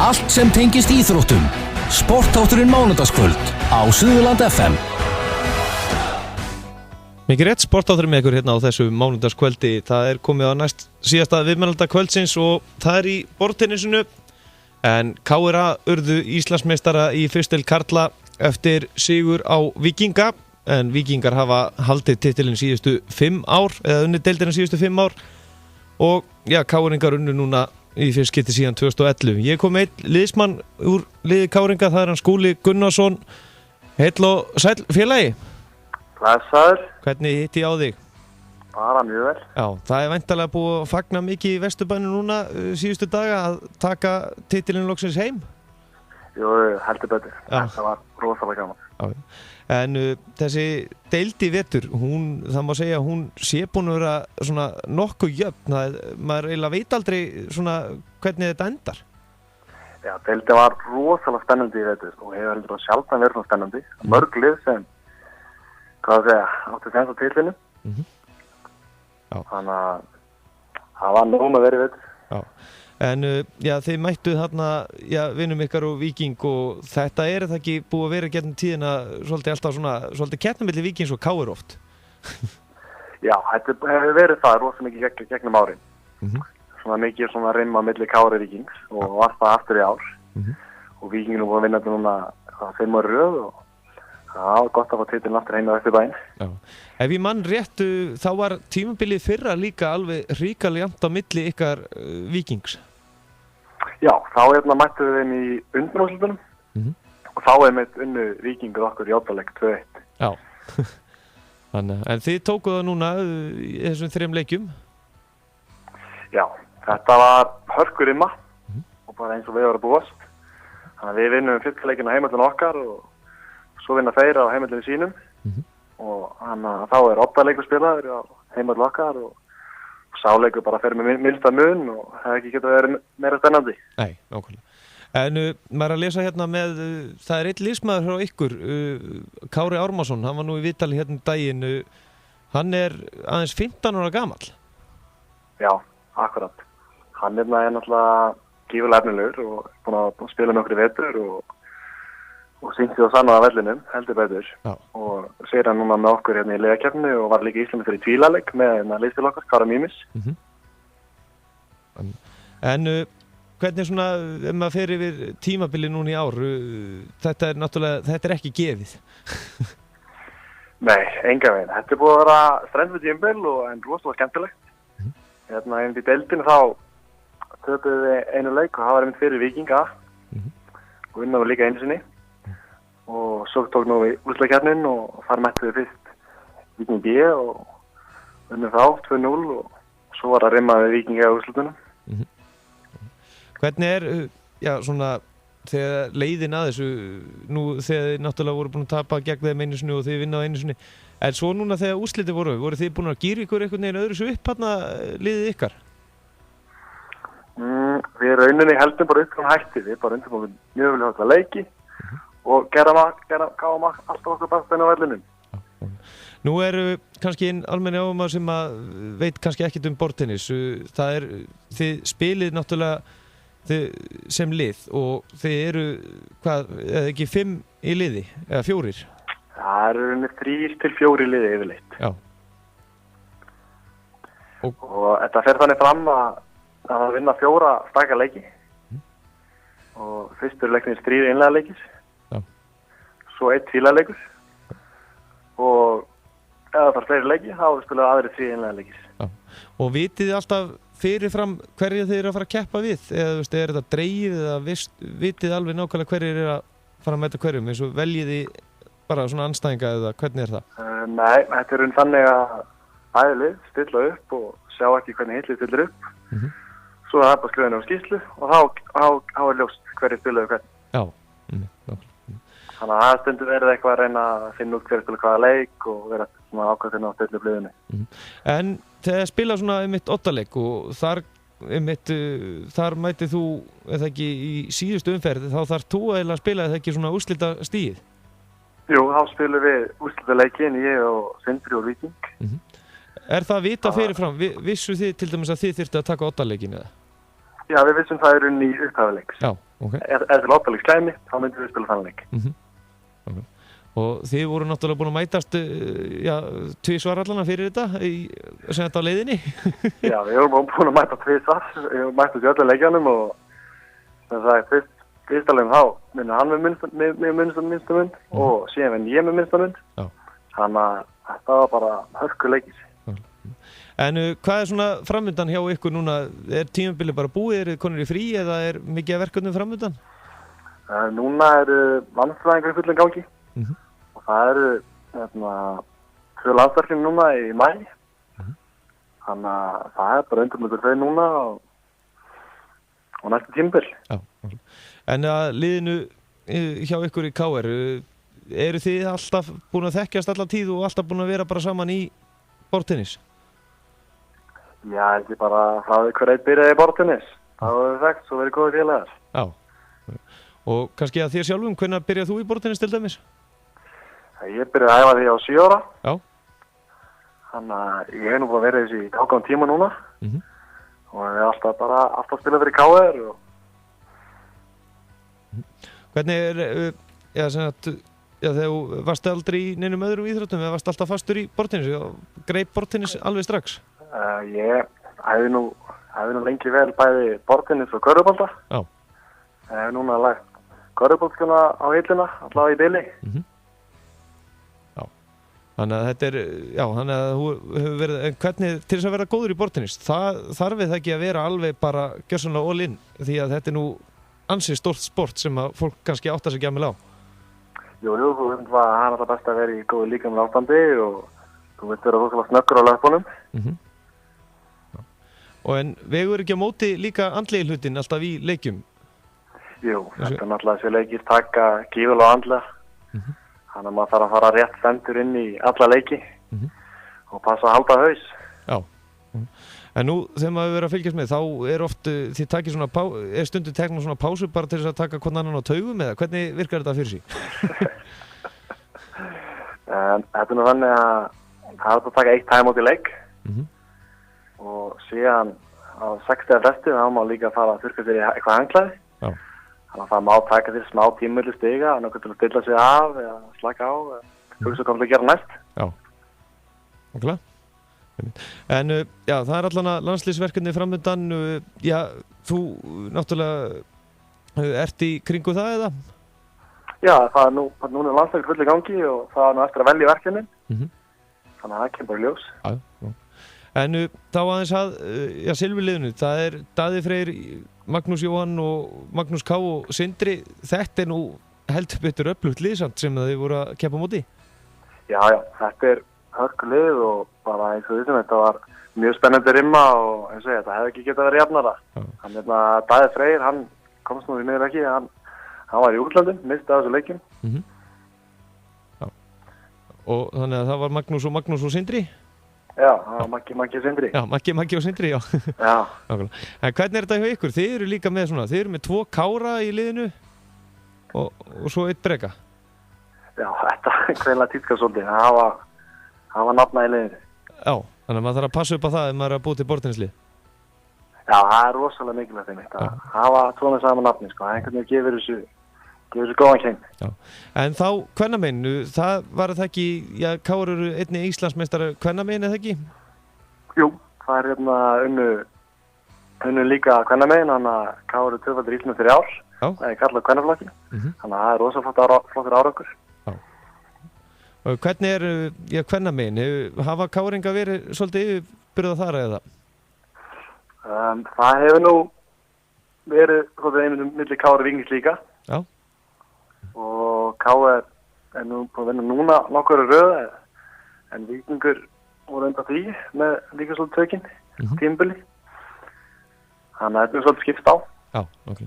Allt sem tengist íþróttum. Sportátturinn mánudagskvöld á Suðurland FM. Mikið rétt, sportátturinn með ykkur hérna á þessu mánudagskvöldi. Það komið á næst síðasta viðmælanda kvöldsins og það í borðtennisinu. En KRA urðu Íslandsmeistara í fyrstil karla eftir sigur á Víkinga. En Víkingar hafa haldið titilinn síðustu 5 ár, eða unnið deildina síðustu 5 ár. Og já, KRingar unnu núna í fyrst skipti síðan 2011. Ég kom einn liðsmann úr liði KRinga, það hann Skúli Gunnarsson. Heill og sæll félagi. Blessaður. Hvernig hitti ég á þig? Bara mjög vel. Já, það væntanlega búið að fagna mikið í Vesturbænum núna síðustu daga að taka titilinn loksins heim? Jú, heldur betur. Það var rosalega gaman. Já. En þessi deildi vetur, það má segja að hún sé búin að vera svona nokkuð jöfn. Maður eiginlega veit aldrei svona hvernig þetta endar. Já, deildi var rosalega spennandi í vetur og hefur heldur sjaldan verið svona spennandi. Mörg lið sem, átti þess að titlinum. Þannig að það var nóg með verið í vetur. Já. En já, þið mættuð þarna vinum ykkar og Víking og þetta það ekki búið að vera gegnum tíðina svolítið alltaf svona, svolítið keppni milli Víkings og KR oft. Já, þetta hefur verið það rosa mikið gegnum árin. Svona mikið svona rimma milli KR og Víkings og alltaf aftur í ár. Og Víkingin búið að vinna þetta núna 5 ára röð og það var gott að fá titilinn aftur heim á Vesturbæinn. Já. Ef ég mann rétt, þá var tímabilið fyrra líka alveg ríkalega jafnt á milli ykkar Víkings. Já, þá mættu við þeim í undanúrslitunum og þá meitt unnu Víkingur okkur í oddaleik 2-1. Já, þannig, en þið tókuð það núna í þessum 3 leikjum? Já, þetta var hörkurimma og bara eins og við varum að búast. Þannig að við vinnum fyrsta leikinn á heimildinu okkar og svo vinna þeir á heimildinu sínum. Og þá oddaleikur spilaður á heimildinu okkar og sáleikur bara fer með minnsta mun og það ekki getað verið meira spennandi. Nei, nákvæmlega. En maður að lesa hérna með, það einn liðsmaður frá ykkur, Kári Ármannsson, hann var nú í viðtali hérna daginn, hann aðeins 15 ára gamall. Já, akkurat. Hann náttúrulega gífurlega efnilegur og búinn að spila með okkur í vetur og sýnt sig á sannaða vellinum, heldur betur. Já. Og sér hann núna með okkur hérna í liðakeppni og var líka í Íslandi fyrir tvílaleik með liðstil okkar, Kára Mímis. En hvernig svona, ef maður fer yfir tímabili núna í ár, þetta náttúrulega, þetta ekki gefið? Nei, enga veginn. Þetta búið að vera strendið tímabil og en rosalega skemmtilegt. Hérna í deildinu þá töpuðu við einu leik og það var einmitt fyrir Víkinga og vinnaðu líka einu sinni. Og svo tók nú við úrslitakeppnin og þar mættu við fyrst Víking B og unnum þá 2-0 og svo var að rimma við Víkinga á úrslitunum. Hvernig svona þegar leiðin að þessu nú þegar þið náttúrulega voru búin að tapa gegn þeim einu sinni og þið vinna á einu sinni en svo núna þegar úrslitin voru þið búin að gíra ykkur einhvern veginn öðru svo upp hérna liðið ykkar? Við rauninni heldum bara upp frá hætti við bara undirbúin mjög vel að leiki og gáum alltaf okkur besta inn á vellinum. Nú kannski einn almenni áhugamæður sem að veit kannski ekkert borðtennis. Það þið spilið náttúrulega sem lið og þið eða ekki 5 í liði, eða 4? Það 3 til 4 liði yfirleitt. Já. Og þetta fer þannig fram að vinna 4 staka leiki og fyrstur leiknir 3 einlega leikis. Svo 1 tvílaleikur og ef það fara fleiri leiki þá spila aðri 3 einlega leikis. Já. Og vitið þið alltaf fyrirfram hverju þið að fara að keppa við? Eða þetta dregið eða vitið alveg nákvæmlega hverju að fara að mæta hverjum eins og veljið þið bara svona anstæðinga eða hvernig það? Nei, þetta þannig að æðlið stilla upp og sjá ekki hvernig hitlið stillir upp. Svo það bara skrifa á skýrslu og þá ljóst hverju spilaðu hvernig. Já, Þannig að það stundur verið eitthvað að reyna að finna út hverju spila hvaða leik og vera svona ákvæðinu á stillu bliðinni. En þegar spila svona einmitt oddaleik og þar mætið þú eða ekki í síðustu umferð þá þarf þú eiginlega að spila eða ekki svona úrslita stíð? Jú, þá spilum við úrslita leikin ég og Sindri og Víking. Það vita fyrirfram? Vissu þið til dæmis að þið þyrftu að taka oddaleikin eða? Já, við vissum það í rauninni í upphafileiks. Já, ok. Ef til lottaleik slæmi, þá myndum við spila þann leik. Okay. Og þið voru náttúrulega búin að mætast tvisvar allana fyrir þetta sem þetta á leiðinni. Já, við vorum búin að mæta tvisvar. Við mættum í öllu leikjanum og það er fyrsta leginn þá minnur hann með minnsta mynd og síðan vinn ég með minnsta mynd. Já. Þannig að þetta var bara hörkuleikis. En hvað er svona framöndan hjá ykkur núna? Er tímabilið bara búið, er þið konur í frí eða er mikið af verkefnum framöndan? Núna eru landslæðingar í fullum gangi og það eru 2 landsverkefni núna í mæ. Þannig að það er bara undirmyndur þau núna og næstu tímabil. Já. En að liðinu hjá ykkur í KR, eru þið alltaf búin að þekkjast alla tíð og alltaf búin að vera bara saman í borðtennis? Já, ekki bara frá því hver eitt byrjaði í borðtennis. Það var þekkt, svo verið góðir félagar. Já. Og kannski að þér sjálfum, hvenær byrjað þú í borðtennis til dæmis? Ég byrjaði að æfa því á 7 ára. Já. Þannig að ég hef nú búin að vera þessi í ákvæmum tíma núna. Og ég hef alltaf spilað fyrir KR. Hvernig þegar þú varst aldrei í neinum öðrum íþróttum eða varst alltaf fastur í borðtennis og greip borðtennis alveg strax? Ég hefði nú lengi vel bæði borðtennis og körfubolta. Já. Ég hef núna lagt körfuboltskuna á hilluna, allavega í bili. Já. Þannig að þetta þannig að þú hefur verið, en hvernig til þess að vera góður í borðtennis, það þarf það ekki að vera alveg bara gjörsamlega all in, því að þetta er nú ansið stórt sport sem að fólk kannski áttar sig ekki á. Jú, þú veist að það er alltaf best að vera í góðu líkamlega ástandi og þú veist vera þókala snöggur á löpunum. Og en vegur ekki á móti líka andlegi hlutin alltaf í leikjum? Jú, þetta er náttúrulega þessi leikir taka gífurlega andlega. Þannig að maður þarf að fara rétt stendur inn í alla leiki og passa að halda haus. Já. En nú þegar maður verið að fylgjast með þá er oft þið takir svona er stundu tekna svona pásu bara til þess að taka hvern annan á taugum eða hvernig virkar þetta fyrir sig? Þetta er nú þannig að það er að taka 1 time út í leik og síðan á 60 fresti þá má líka fara að þurrka sér í eitthvað hangklæði. Þannig að það má taka sér smá tímulli stiga annað til að stilla sig af eða slaka á eða hugsa hvað það gera næst. Já. Okkur. En það er allan að landslýsverkefni framöndan, þú náttúrulega ert í kringu það eða? Já, það er núna landsleik full í gangi og það er nú eftir að velja verkefnin, þannig að það kemur bara í ljós. Já. En þá aðeins að, silfurliðinu, það er Daði Freyr, Magnús Jóhann og Magnús K. og Sindri, þetta er nú heldur betur öflugt liðsamt sem þið voru að keppa á móti? Já, þetta er hörkulið og bara eins og þessum þetta var mjög spennandi rimma og eins og þetta hefði ekki getað verið jafnara. Hann Daði Freyr, hann komst nú í miður ekki, hann var í útlandum, mistaði þessu leikjum. Já. Og þannig að það var Magnús og Sindri? Já, það var Maggi og Sindri. Já, Maggi og Sindri, já. Já. En hvernig er þetta hjá ykkur? Þið eru líka með svona, þið eru með 2 kára í liðinu og svo 1 breka. Já, þetta er greinlega tíska svolítið. Það var nafna í liðinu. Já, þannig að maður þarf að passa upp á það ef maður er að búið til borðtennislið. Já, það er rosalega mikilvægt einmitt. Það var svona saman nafni, sko. Það einhvern veginn gefur þessu góðan keng. Já. En þá kvennamein, það var það ekki, KR eru einni Íslandsmeistari kvennamein eða ekki? Jú, það er unnu líka kvennamein, þannig að KR eru 2-faldir Íslandsmeistari í ár. Já. Það er kallað kvennaflokki. Þannig að það er rosalega flottur árangur. Og hvernig er kvennamein? Hafa KR-inga verið svolítið yfirbyrða þar eða? Það hefur nú verið svolítið einmitt milli KR og Víkings líka. Já. Og KR er nú búin að vinna núna nokkur röð en Víkingur voru undan því með líka svolítið tökinn tímabili. Þannig að þetta er svolítið skipt á. Já, ok.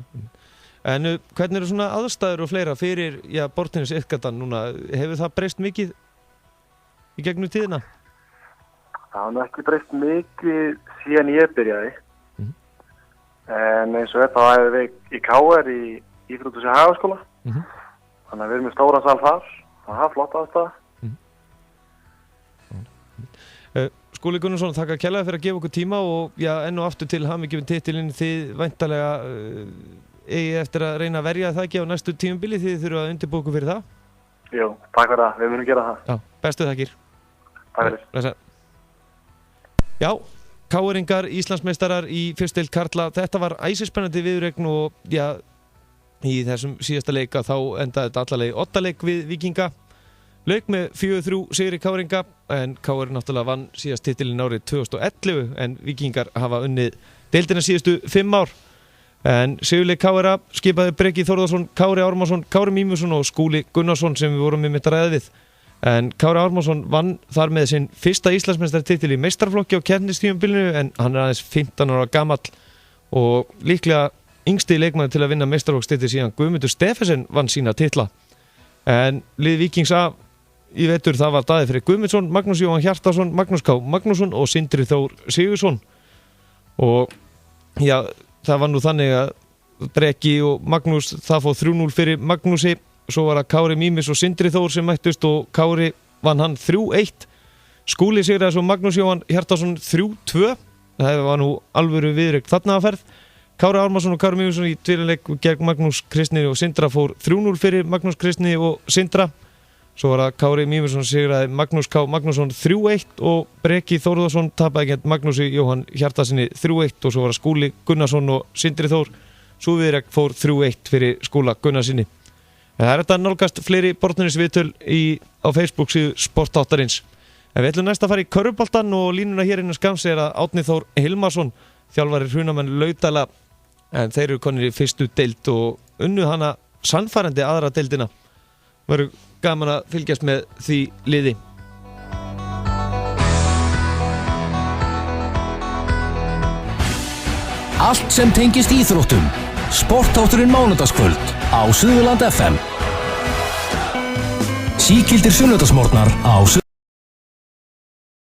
En hvernig eru svona aðstæður og fleira fyrir borðtennis ykkatan núna? Hefur það breyst mikið í gegnum tíðina? Það har nú ekki breyst mikið síðan ég byrjaði. En eins og þetta hefur við í KR í Íþrótthúsi Hagaskóla. Þannig að við erum með stóran sal þar. Það er flott aðstæða. Skúli Gunnarsson, þakka kærlega fyrir að gefa okkur tíma og já, enn og aftur til hamingju með titilinn. Þið væntanlega eigi eftir að reyna að verja það ekki á næstu tímabili, þið þurfa að undirbúa ykkur fyrir það. Jú, takk fyrir það, við munum gera það. Já, bestu þakkir. Takk fyrir. Blessa. Já, KR-ingar Íslandsmeistarar í fyrstu deild karla. Þetta var æsispennandi viðureign og já, í þessum síðasta leika þá endaði þetta allarleið 8 leik við Víkinga. Lauk með 4-3 sigri KR-inga en KR náttúrulega vann síðast titilinn árið 2011 en Víkingar hafa unnið deildina síðustu 5 ár. En sigurleik KR skipaði Breki Þórðarsson, Kári Ármannsson, Kári Mímusson og Skúli Gunnarsson sem við vorum með að ræða við. En Kári Ármannsson vann þar með sinn fyrsta Íslandsmeistaratitil í meistaraflokki á keppnistímabilinu en hann aðeins 15 ára gamall og líklega yngsti leikmaður til að vinna meistaraflokkstitil síðan Guðmundur Steffensen vann sína titla. En lið Víkings A í vetur það var Daði Freyr Guðmundsson, Magnús Jóhann Hjartarson, Magnús K. Magnússon og Sindri Þór Sigurðsson. Og já, það var nú þannig að Breki og Magnús, það fóð 3-0 fyrir Magnúsi, svo var það Kári Mímis og Sindri Þór sem mættust og Kári vann hann 3-1. Skúli sigraði svo Magnús Jóhann Hjartarson 3-2. Það var nú alvöru viðreign þarna að ferð. Kári Ármannsson og Kári Mímisson í tvíleik gegn Magnús Kristni og Sindra fór 3-0 fyrir Magnús Kristni og Sindra. Svo var það Kári Mímisson sigraði Magnús K. Magnússon 3-1 og Breki Þórðarsson tapaði gegn Magnúsi Jóhann Hjartarsinni 3-1 og svo var það Skúli Gunnarsson og Sindri Þór. Svo viðreign fór 3-1 fyrir Skúla Gunnarsinni. Það er þetta nálgast fleiri borðnisviðtöl á Facebook síðu Sportáttarins. En við ætlum næst að fara í körfuboltann og línuna hér innan skams er að Árni Þór Hilmarsson, þjálfari Hrunamenn Laudala, en þeir eru konir í fyrstu deild og unnu hana sannfærandi aðra deildina. Verður gaman að fylgjast með því liði. Allt sem tengist íþróttum. Sportátturinn mánudagskvöld á Suðurland FM. Sígildir sunnudagsmorgnar á